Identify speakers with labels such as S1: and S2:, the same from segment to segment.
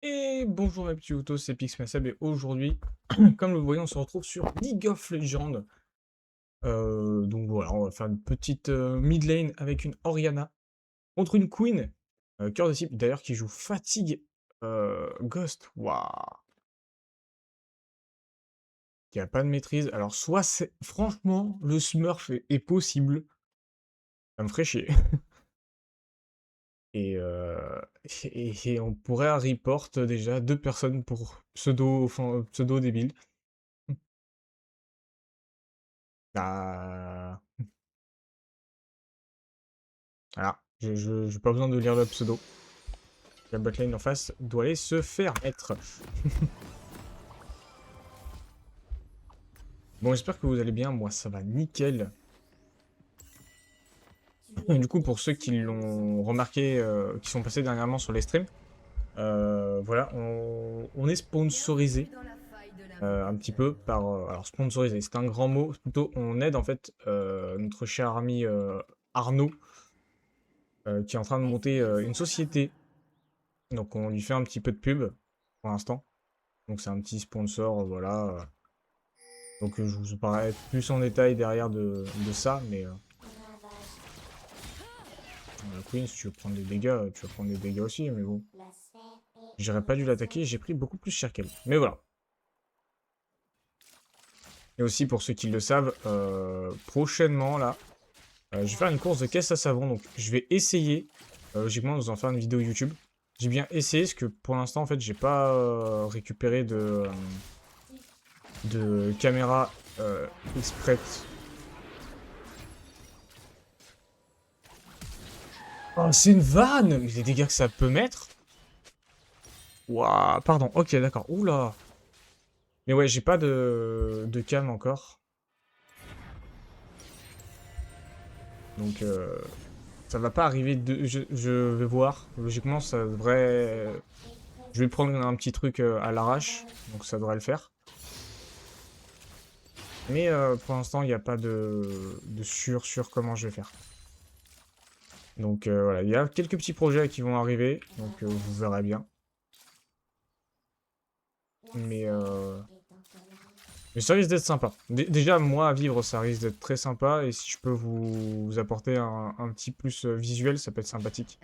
S1: Et bonjour mes petits autos, c'est Pixmasab et aujourd'hui, comme vous le voyez, on se retrouve sur League of Legends. Donc voilà, on va faire une petite mid lane avec une Orianna contre une Queen, cœur de cible d'ailleurs qui joue Fatigue Ghost, waouh, qui a pas de maîtrise. Alors soit c'est, franchement, le Smurf est possible, ça me ferait chier. Et, et on pourrait report déjà 2 personnes pour pseudo, enfin, pseudo débile. Ah. Voilà, j'ai pas besoin de lire le pseudo. La botlane en face doit aller se faire mettre. Bon, j'espère que vous allez bien. Moi, ça va nickel. Du coup, pour ceux qui l'ont remarqué, qui sont passés dernièrement sur les streams, voilà, on est sponsorisé un petit peu par... alors, sponsorisé, c'est un grand mot. Plutôt, on aide en fait notre cher ami Arnaud, qui est en train de monter une société. Donc, on lui fait un petit peu de pub pour l'instant. Donc, c'est un petit sponsor, voilà. Donc je vous parlerai plus en détail derrière de ça, mais la Queen, si tu veux prendre des dégâts, tu vas prendre des dégâts aussi, mais bon. J'aurais pas dû l'attaquer, j'ai pris beaucoup plus cher qu'elle. Mais voilà. Et aussi, pour ceux qui le savent, prochainement, là, je vais faire une course de caisse à savon, donc je vais essayer, logiquement, de vous en faire une vidéo YouTube. J'ai bien essayé, parce que pour l'instant, en fait, j'ai pas récupéré de caméra express. Oh, c'est une vanne! Mais les dégâts que ça peut mettre? Waouh, pardon, ok, d'accord. Oula! Mais ouais, j'ai pas de cam encore. Donc, ça va pas arriver de... je vais voir. Logiquement, ça devrait... Je vais prendre un petit truc à l'arrache. Donc, ça devrait le faire. Mais pour l'instant, il n'y a pas de sur comment je vais faire. Donc, voilà. Il y a quelques petits projets qui vont arriver. Donc, vous verrez bien. Mais... Mais ça risque d'être sympa. Déjà, moi, à vivre, ça risque d'être très sympa. Et si je peux vous apporter un petit plus visuel, ça peut être sympathique.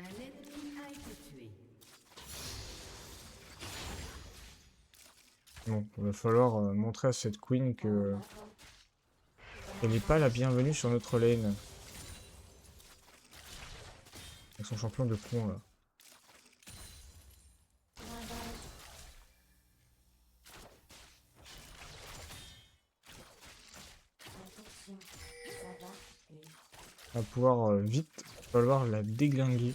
S1: Bon, il va falloir montrer à cette queen que elle n'est pas la bienvenue sur notre lane. Avec son champion de con, là. On va pouvoir vite falloir la déglinguer.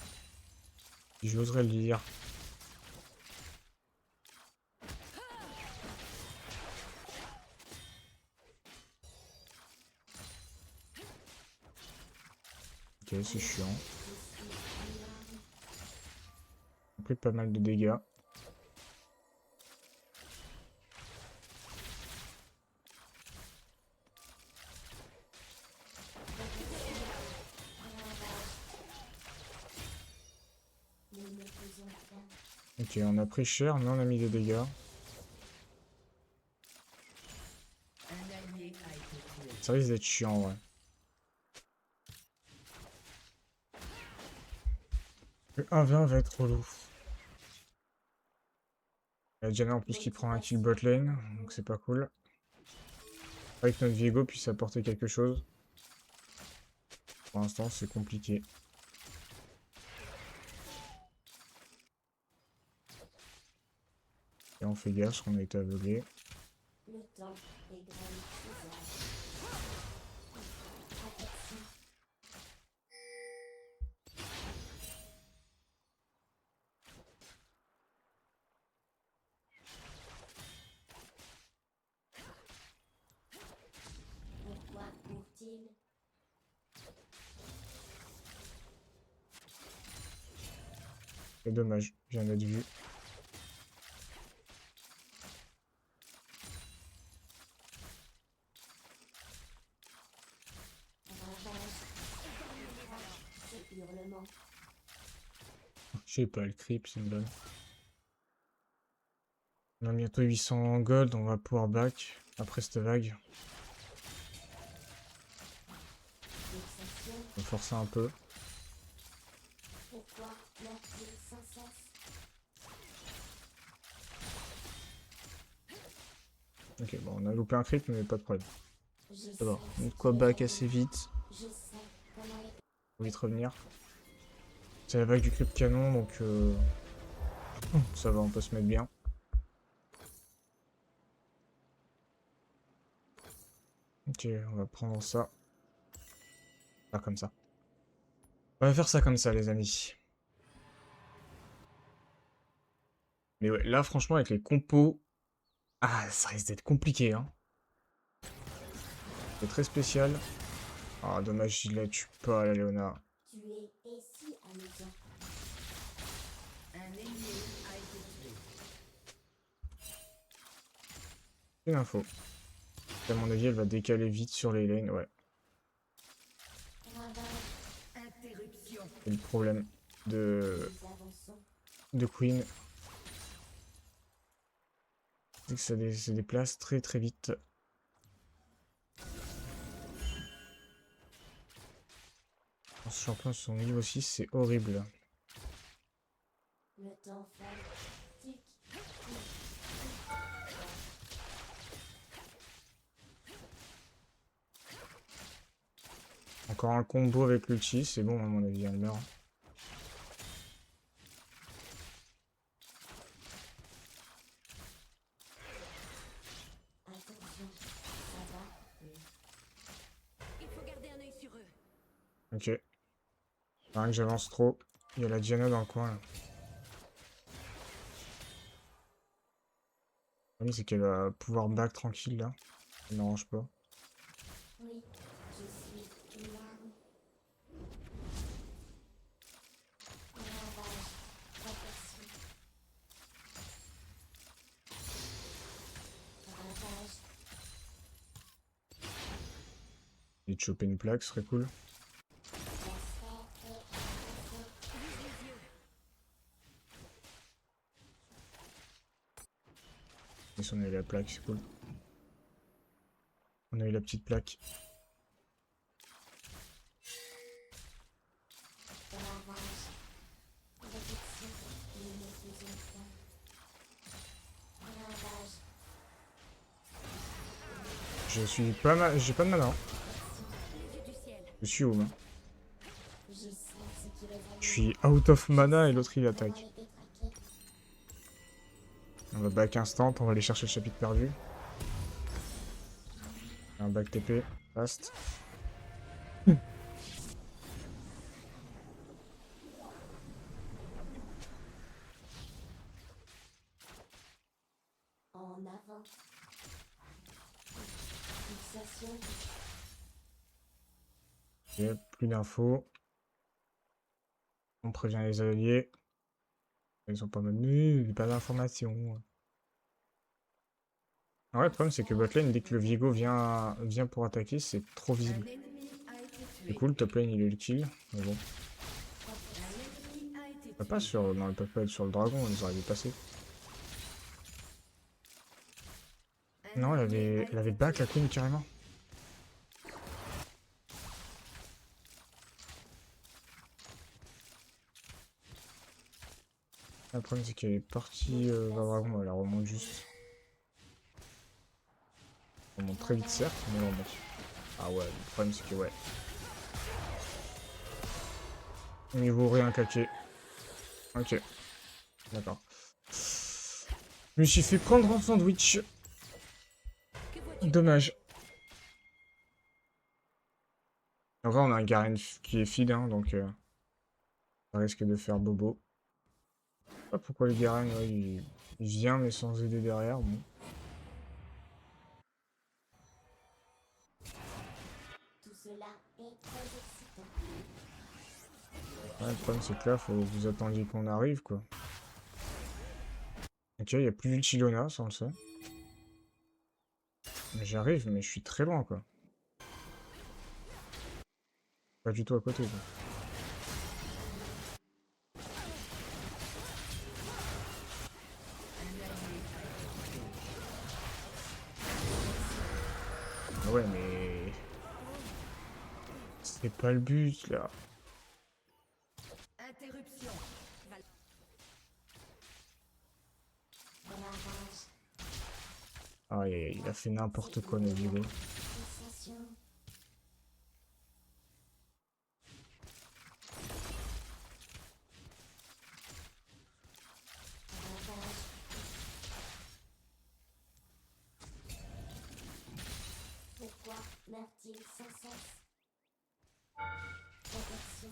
S1: Si j'oserais le dire. Ok, c'est chiant. On a pris pas mal de dégâts. Ok, on a pris cher, mais on a mis des dégâts. Ça risque d'être chiant, ouais. Le 1v1 va être relou. Il y a Diana en plus qui prend un kill bot lane, donc c'est pas cool. Avec notre Viego puisse apporter quelque chose. Pour l'instant, c'est compliqué. Et on fait gaffe parce qu'on a été aveuglé. C'est dommage, je viens d'être vu. sais pas, le creep, c'est une blague. On a bientôt 800 gold, on va pouvoir back après cette vague. On va forcer un peu. Ok, bon, on a loupé un creep, mais pas de problème. Ça va, on a de quoi back assez vite. Faut vite revenir. C'est la vague du creep canon, donc ça va, on peut se mettre bien. Ok, on va prendre ça. Faire comme ça. On va faire ça comme ça, les amis. Mais ouais, là, franchement, avec les compos... Ah, ça risque d'être compliqué, hein. C'est très spécial. Ah, dommage, il la tue pas, la Léona. Une info. À mon avis, elle va décaler vite sur les lanes, ouais. C'est le problème de Queen. C'est que ça se déplace très très vite. Ce champion sur son niveau 6, c'est horrible. Encore un combo avec l'ulti, c'est bon à mon avis, elle meurt. Ok. Rien que j'avance trop. Il y a la Diana dans le coin là. Le problème c'est qu'elle va pouvoir back tranquille là. Ça ne m'arrange pas. Et de choper une plaque, ce serait cool. Et si on a eu la plaque, c'est cool. On a eu la petite plaque. Je suis pas mal. J'ai pas de mana. Hein. Je suis où, hein. Je suis out of mana et l'autre il attaque. On va back instant, on va aller chercher le chapitre perdu. Un back TP, fast. Ok, plus d'infos. On prévient les alliés. Ils sont pas menus, pas d'informations. Ouais, le problème c'est que botlane, dès que le Viego vient pour attaquer, c'est trop visible. Du coup, le top lane il est le kill, mais bon. Pas sur. Non, ils peuvent pas être sur le dragon, ils auraient dû passer. Non, elle avait back la queen carrément. Le problème c'est qu'elle est partie vers le dragon, elle remonte juste. Elle remonte très vite certes, mais elle remonte. Ah ouais, le problème c'est que ouais. Niveau rien caqué. Ok. D'accord. Je me suis fait prendre un sandwich. Dommage. En vrai, on a un Garen qui est feed, hein, donc ça risque de faire bobo. Je sais pas pourquoi le Garen, ouais, il vient mais sans aider derrière. Bon. Ouais, le problème c'est que là, faut que vous attendiez qu'on arrive, quoi. Ok, il n'y a plus d'Ultilona, ça on le sait. Mais j'arrive, mais je suis très loin, quoi. Pas du tout à côté, quoi. Ah ouais, mais... C'est pas le but, là.
S2: Interruption.
S1: Aïe, aïe, aïe, il a fait n'importe quoi, notre Vigo.
S3: Pourquoi meurt-il sans cesse? Protection.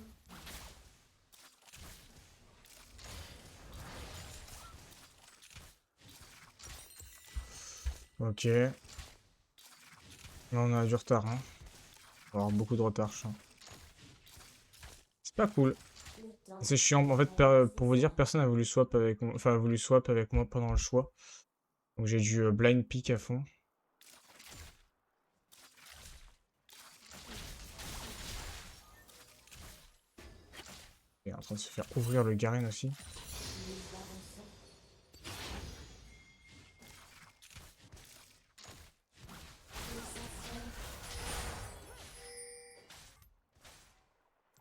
S1: Ok. Là, on a du retard, hein. On va avoir beaucoup de retard, je sens. C'est pas cool.
S3: Le temps.
S1: C'est chiant. En fait, pour vous dire, personne n'a voulu swap avec moi. Enfin, a voulu swap avec moi pendant le choix. Donc j'ai dû blind pick à fond. Il est en train de se faire ouvrir le Garen aussi.
S3: Nous avançons.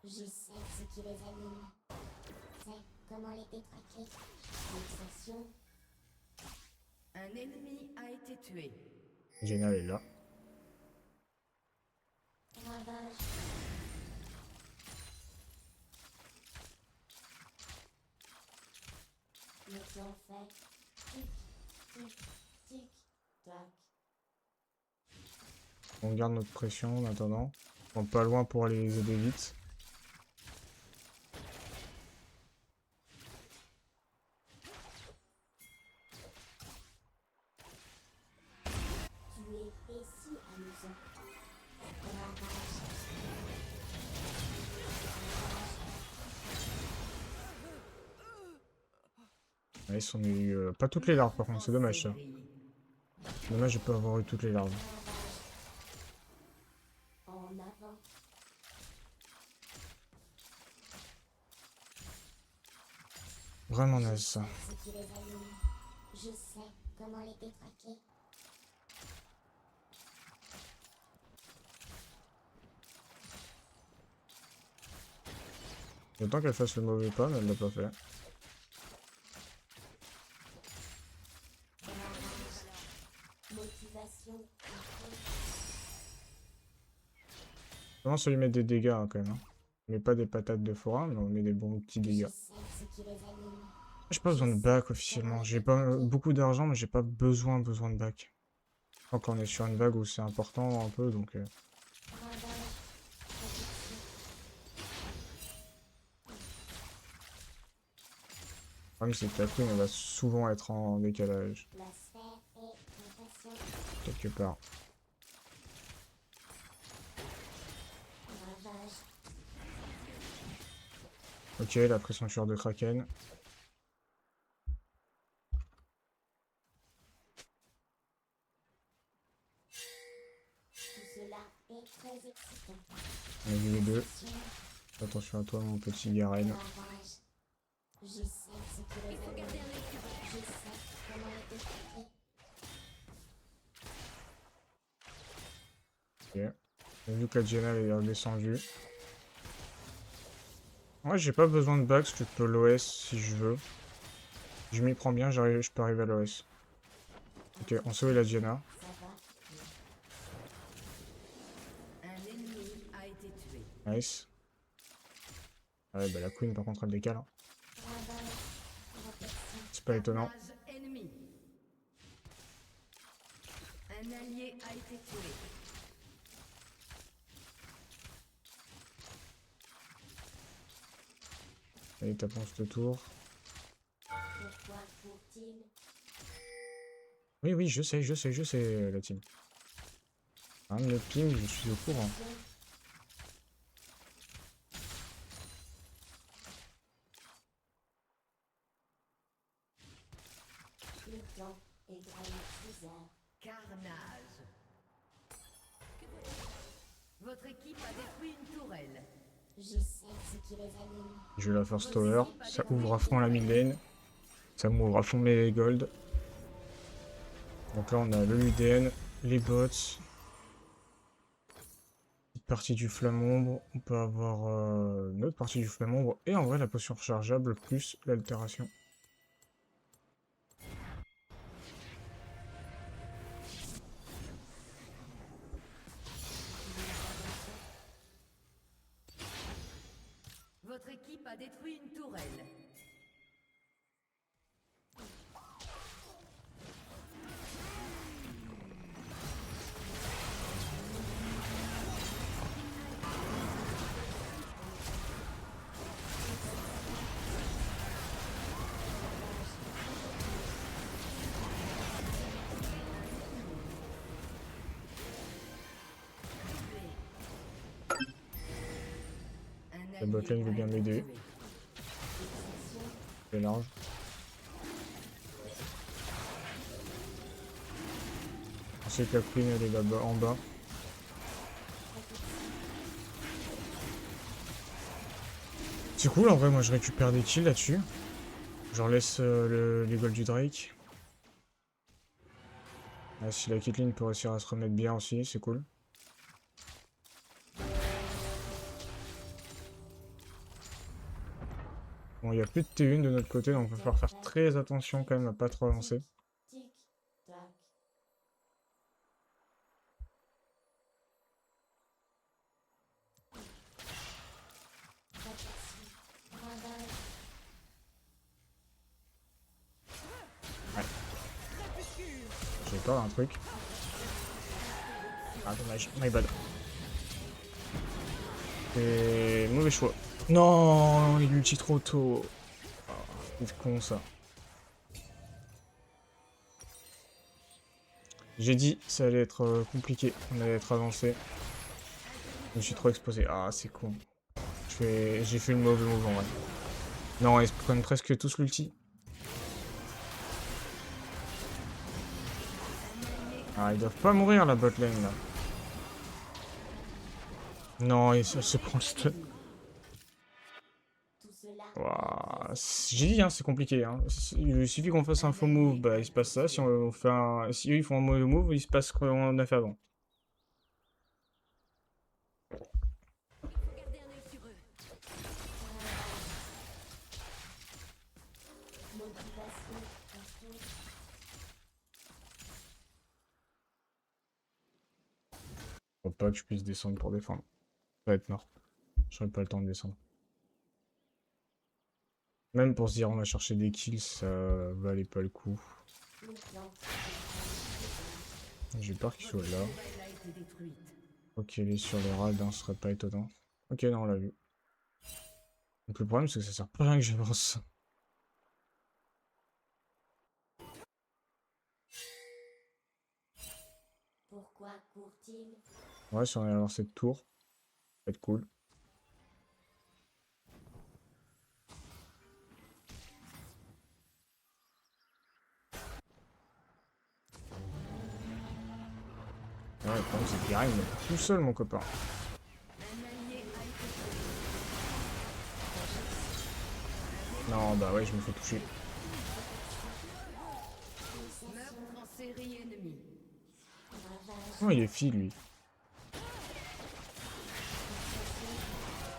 S3: Pulsation. Je sais ce qui les anime. C'est comment les détraquer. Pulsation.
S2: Un ennemi a été tué.
S1: Jenna est là.
S3: Ravage. Le temps fait. Tic, tic, tic, tac.
S1: On garde notre pression en attendant. On est pas loin pour aller les aider vite.
S3: Tu es si amusant. Ravage.
S1: Ouais, ils ont eu pas toutes les larves par contre, c'est dommage ça. Dommage de pas avoir eu toutes les larves.
S3: En avant.
S1: Vraiment naze ça.
S3: Ce qui les anime. Je sais comment les détraquer.
S1: Autant qu'elle fasse le mauvais pas, mais elle l'a pas fait.
S3: Motivation.
S1: On commence à lui mettre des dégâts hein, quand même. Hein. On met pas des patates de forain, mais on met des bons petits
S3: Je
S1: dégâts.
S3: sais ce qui les anime.
S1: J'ai pas besoin de bac officiellement. J'ai pas beaucoup d'argent, mais j'ai pas besoin de bac. Donc on est sur une vague où c'est important un peu, donc...
S3: Ravage. Protection.
S1: Le problème c'est que la queen elle va souvent être en décalage,
S3: La sphère est impatiente.
S1: quelque part.
S3: Ravage.
S1: Ok, la pression sur de Kraken.
S3: Tout cela est très excitant.
S1: On a vu les deux.
S3: Pulsation.
S1: Attention à toi mon petit Garen.
S3: Ravage. Je sais ce qui les anime. Je sais comment les détraquer.
S1: Ok. On a vu que la Diana elle est redescendue. Ouais, j'ai pas besoin de back, je peux l'OS si je veux. Je m'y prends bien, je peux arriver à l'OS. Ok, on sauve la Diana.
S3: Ça va.
S2: Un ennemi a été tué.
S1: Nice. Ouais, bah la Queen par contre elle décale. Hein.
S3: Ravage. Protection.
S1: C'est pas étonnant.
S2: Carnage ennemi. Un allié a été tué.
S1: Allez, tapons ce tour.
S3: Pourquoi court-il?
S1: Oui, oui, je sais, la team. Hein, le ping, je suis au courant.
S3: Le temps est gravé 6 heures.
S2: Carnage. Votre équipe a détruit une tourelle.
S3: Je sais ce qui les anime.
S1: Je vais la first tower. Ça ouvre à fond la mid lane. Ça m'ouvre à fond mes gold. Donc là, on a le UDN, les bots. petite partie du flamme ombre. On peut avoir une autre partie du flamme ombre. Et en vrai, la potion rechargeable plus l'altération.
S2: Votre équipe a détruit une tourelle.
S1: La botlane veut bien m'aider. C'est large. Ensuite la queen elle est là-bas en bas. C'est cool en vrai, moi je récupère des kills là-dessus. J'en laisse les golds du Drake. Ah, si la Caitlyn peut réussir à se remettre bien aussi, c'est cool. Bon, il n'y a plus de T1 de notre côté, donc il va falloir faire très attention quand même à pas trop avancer.
S3: Tic, tac. Raccourci. Travail.
S1: J'ai peur d'un truc. Ah dommage, my bad. C'est mauvais choix. Non, il ulti trop tôt. Oh, c'est con ça. J'ai dit ça allait être compliqué, on allait être avancé. Je me suis trop exposé. Ah c'est con. J'ai fait le mauvais move en vrai. Non, ils prennent presque tous l'ulti. Ah, ils doivent pas mourir la botlane là. Non, il se prend le stun.
S3: Tout cela.
S1: Ouah, j'ai dit, hein, c'est compliqué. Hein. Il suffit qu'on fasse un faux move, bah il se passe ça. Si on fait si eux ils font un mauvais move, il se passe ce qu'on a fait avant.
S2: Gardez un œil sur eux.
S3: Motivation. Info.
S1: Faut pas que je puisse descendre pour défendre. Ça va être mort. J'aurai pas le temps de descendre. Même pour se dire on va chercher des kills, ça valait pas le coup.
S3: Les plantes.
S1: J'ai peur qu'il soit là.
S2: Tourelle a été détruite.
S1: Ok, il est sur les rades, hein, ce serait pas étonnant. Ok, non, on l'a vu. Donc le problème c'est que ça sert pas à rien que j'avance.
S3: Pourquoi court-il?
S1: Ouais, si on allait avoir cette tour, ça va être cool. Ouais, le problème c'est qu'il arrive tout seul mon copain. Non, bah ouais, je me fais toucher.
S2: Meurtre en série ennemie.
S1: Oh, il est feed lui.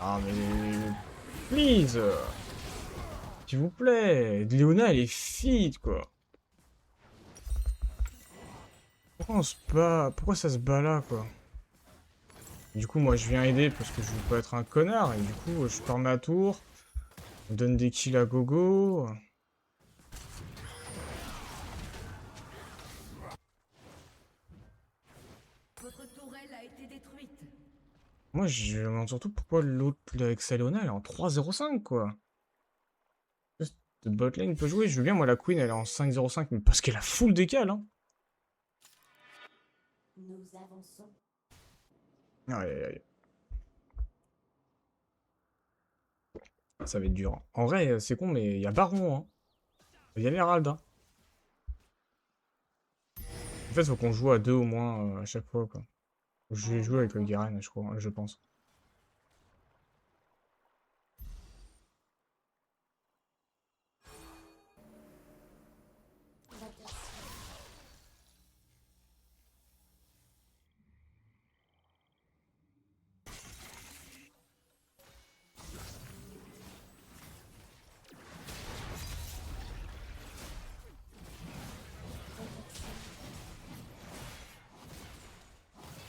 S1: Ah mais... Please, s'il vous plaît. Léona elle est feed quoi. Pourquoi on se bat? Pourquoi ça se bat là quoi? Du coup moi je viens aider parce que je veux pas être un connard. Et du coup je pars ma tour. On donne des kills à gogo.
S2: Votre tourelle a été détruite.
S1: Moi je me demande surtout pourquoi l'autre avec sa Léona elle est en 3-0-5 quoi. Cette botlane peut jouer. Je veux bien moi la queen elle est en 5-0-5 mais parce qu'elle a full décal hein.
S3: Nous avançons.
S1: Aïe aïe aïe. Ça va être dur. En vrai, c'est con, mais il y a Baron, hein. Il y a l'Herald, hein. En fait, faut qu'on joue à deux au moins à chaque fois, quoi. Je vais jouer avec le Garen, je crois, je pense.
S3: Raccourci.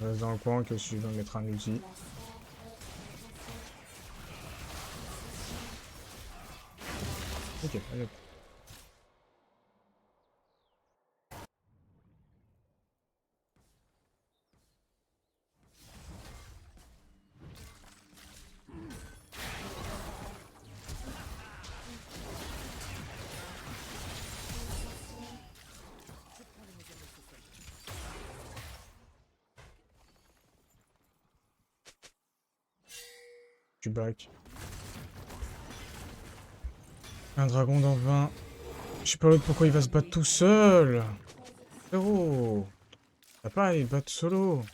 S1: reste dans le coin que si je veux mettre un ulti. Ok, allez hop. Tu back. Un dragon dans 20. Je sais pas l'autre pourquoi il va se battre tout seul. Frérot. T'as pas à aller battre solo.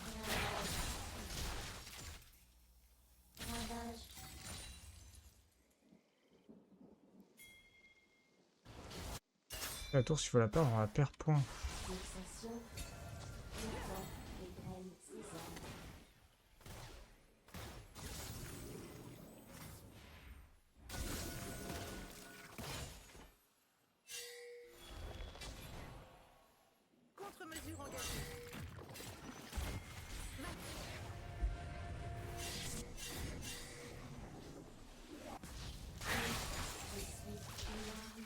S3: Ravage.
S1: La tour, s'il faut la perdre, on la perd point.
S3: Fixation. Étoile. Les graines sésame.
S2: Contre-mesure engagée.
S3: Je suis une larme.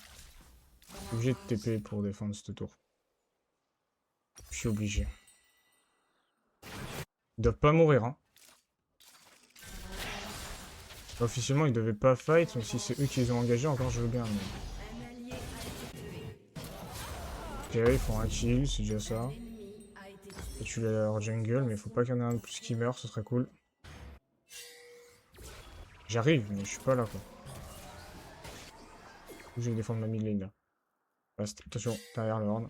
S1: Je suis obligé de TP pour défendre ce tour. Je suis obligé. Ils doivent pas mourir, hein. Officiellement, ils devaient pas fight, mais si c'est eux qui les ont engagés, encore je veux bien. Mais...
S2: Un allié a été tué.
S1: Ok, ils font un kill, c'est déjà ça.
S2: L'ennemi a été tué.
S1: Et tu leur jungle, mais faut pas qu'il y en ait un de plus qui meurt, ce serait cool. J'arrive, mais je suis pas là, quoi. Je vais défendre ma mid lane, là. Reste, attention, derrière le horn.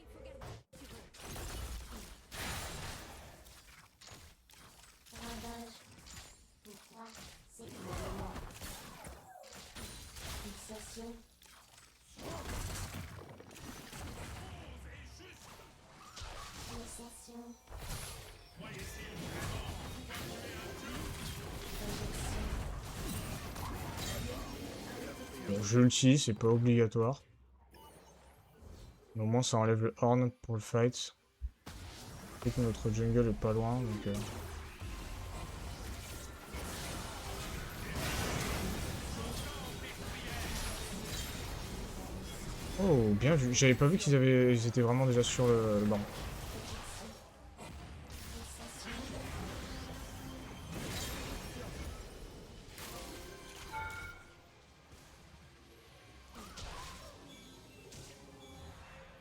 S3: Ravage. Pourquoi c'est le moment. Fixation. Fixation.
S1: Bon, je l'utilise, c'est pas obligatoire. Mais au moins, ça enlève le horn pour le fight. Et que notre jungle est pas loin, donc... Oh, bien vu. J'avais pas vu ils étaient vraiment déjà sur le banc.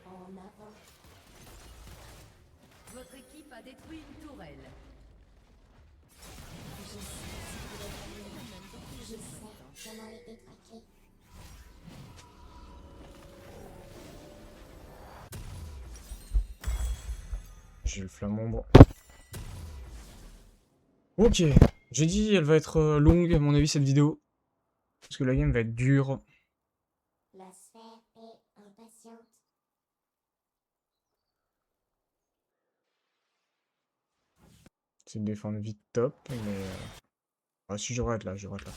S3: En avant.
S2: Votre équipe a détruit une tourelle.
S3: Je sais comment les détraquer.
S1: J'ai le flamombre. Ok. J'ai dit, elle va être longue, à mon avis, cette vidéo. Parce que la game va être dure.
S3: La sphère est impatiente.
S1: C'est de défendre vite top, mais... Ah, si, je devrais être là, je devrais être là.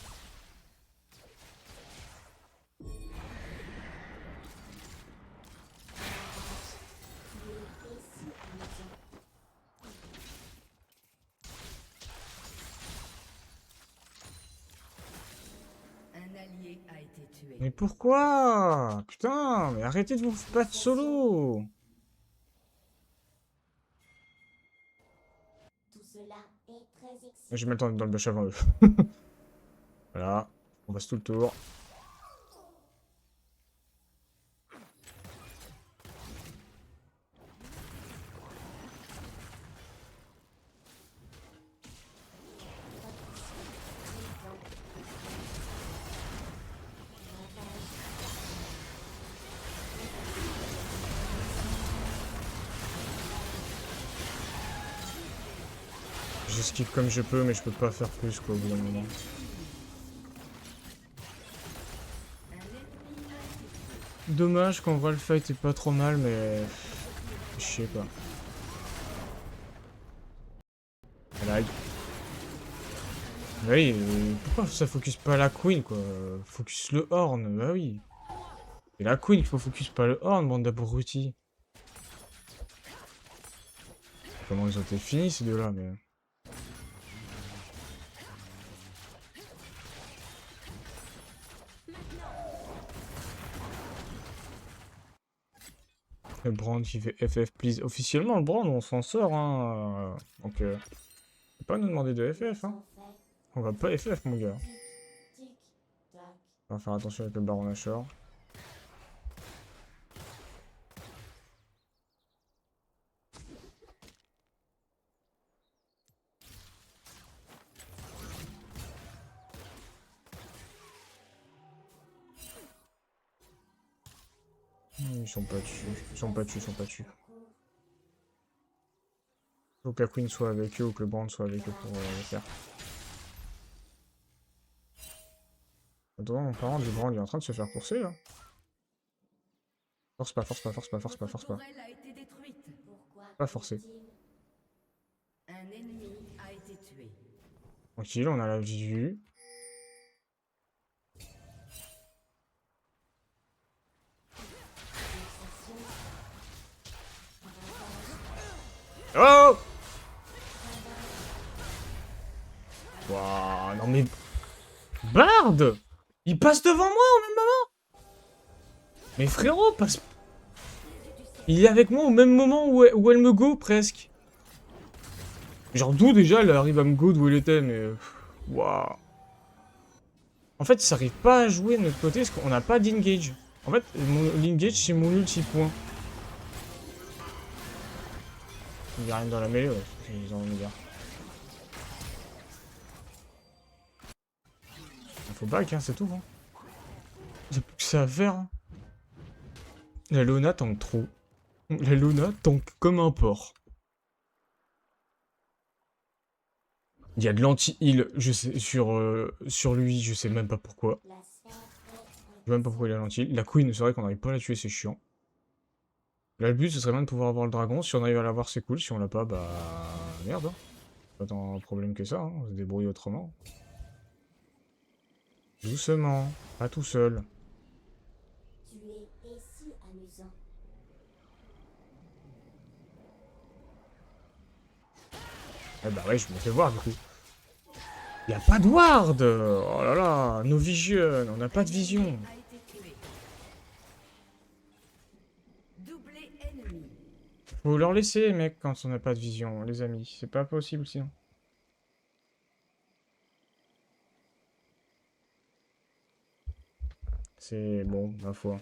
S2: Un allié a été tué.
S1: Mais pourquoi? Putain, mais arrêtez de vous battre solo.
S3: Tout cela est très excitant.
S1: Je vais mettre dans le bush avant eux. Voilà, on passe tout le tour. J'esquive comme je peux, mais je peux pas faire plus quoi au bout d'un moment. Dommage qu'en vrai le fight est pas trop mal, mais... Je sais pas. Lag. Bah oui, pourquoi ça focus pas la queen quoi? Focus le horn, bah oui. C'est la queen qu'il faut focus pas le horn, bande d'abrutis. Comment ils ont été finis ces deux-là, mais... Le Brand qui fait FF, please. Officiellement, le Brand, on s'en sort, hein. Donc, faut pas nous demander de FF, hein. On va pas FF, mon gars.
S3: Tic, tac.
S1: On va faire attention avec le Baron Nashor. Ils sont pas dessus, ils sont pas dessus, ils sont pas dessus. Faut que la Queen soit avec eux ou que le Brand soit avec eux pour le faire. Attends, mon parent du Brand il est en train de se faire courser là. Force pas, force pas, force pas, force pas, force pas.
S2: Tourelle a été détruite.
S3: Pourquoi
S1: Pas forcer.
S2: Un ennemi a été tué.
S1: Tranquille, on a la vue. Oh! Waouh, non mais... Bard! Il passe devant moi au même moment! Mais frérot, passe... Il est avec moi au même moment où elle me go, presque. Genre d'où déjà elle arrive à me go d'où elle était, mais... Waouh. En fait, ça arrive pas à jouer de notre côté parce qu'on n'a pas d'engage. En fait, l'engage c'est mon ulti point. Il y a rien dans la mêlée, ouais. Ils ont dire. Faut back, hein, c'est tout. Hein. J'ai plus que ça à faire. Hein. La Lona tank trop. La Lona tank comme un porc. Il y a de l'anti-heal, je sais, sur lui, je sais même pas pourquoi.
S3: La sphère est
S1: Je sais même pas pourquoi il a l'anti-heal. La Queen, c'est vrai qu'on n'arrive pas à la tuer, c'est chiant. Là, le but, ce serait bien de pouvoir avoir le dragon. Si on arrive à l'avoir, c'est cool. Si on l'a pas, bah... Merde. Hein. Pas tant de problème que ça, hein. On se débrouille autrement. Doucement, pas tout seul.
S3: tu es et si amusant.
S1: Eh bah ouais, je me fais voir, du coup. Y a pas de ward. Oh là là, no vision, on n'a pas de vision.
S2: A été tué. Doublé ennemi.
S1: Faut leur laisser, mec, quand on n'a pas de vision, les amis. C'est pas possible, sinon. C'est bon, ma foi.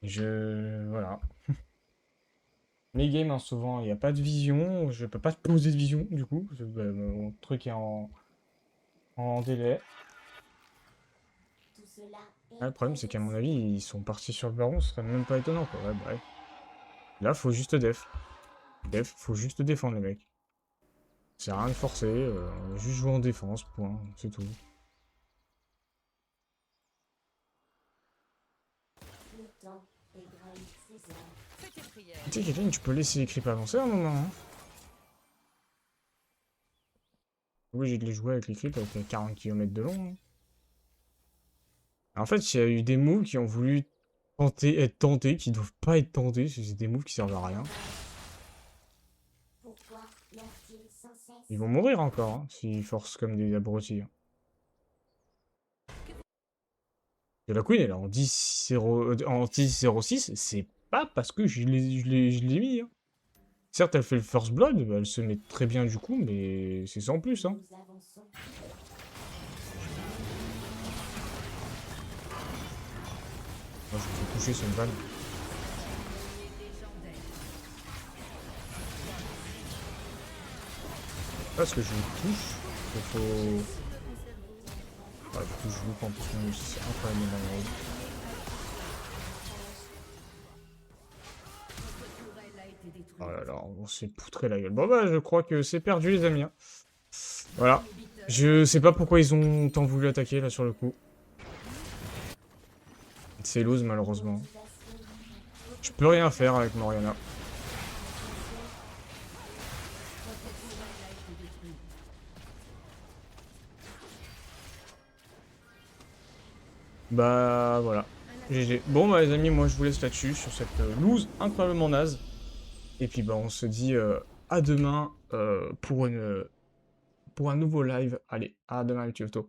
S1: Voilà. Les games, hein, souvent, il n'y a pas de vision. Je peux pas te poser de vision, du coup. Parce que, bah, mon truc est en délai.
S3: Tout cela est
S1: Ah, le problème, c'est qu'à mon avis, ils sont partis sur le baron. Ce serait même pas étonnant, quoi. Ouais, bah ouais. Là, faut juste def. Def, faut juste défendre, les mecs. C'est rien de forcer. On a juste joué en défense, point. C'est tout.
S3: le temps égrène ses heures.
S1: Tu sais, Kevin, tu peux laisser les creeps avancer un moment, hein. Obligé de les jouer avec les creeps avec 40 km de long. Hein. En fait, il y a eu des moves qui ont voulu être tentés, qui doivent pas être tentés. C'est des moves qui servent à rien.
S3: Pourquoi meurent-ils sans cesse?
S1: Ils vont mourir encore, hein, s'ils forcent comme des abrutis. Hein. Et la Queen, elle est en 10-06, c'est pas parce que je l'ai mis. Hein. Certes, elle fait le First Blood, bah, elle se met très bien du coup, mais c'est sans plus. Hein.
S3: Nous avançons.
S1: Moi, je me fais toucher, c'est une vanne. Parce que je le touche, il faut... Ouais, du coup, je loupe en plus, mon c'est incroyable dans le road. Oh là là, on s'est poutré la gueule. Bon bah, je crois que c'est perdu, les amis. Hein. Voilà. Je sais pas pourquoi ils ont tant voulu attaquer, là, sur le coup. C'est lose, malheureusement. Je peux rien faire avec Morgana. Bah, voilà. GG. Bon, bah, les amis, moi, je vous laisse là-dessus, sur cette loose incroyablement naze. Et puis, bah, on se dit à demain pour un nouveau live. Allez, à demain, les tutos.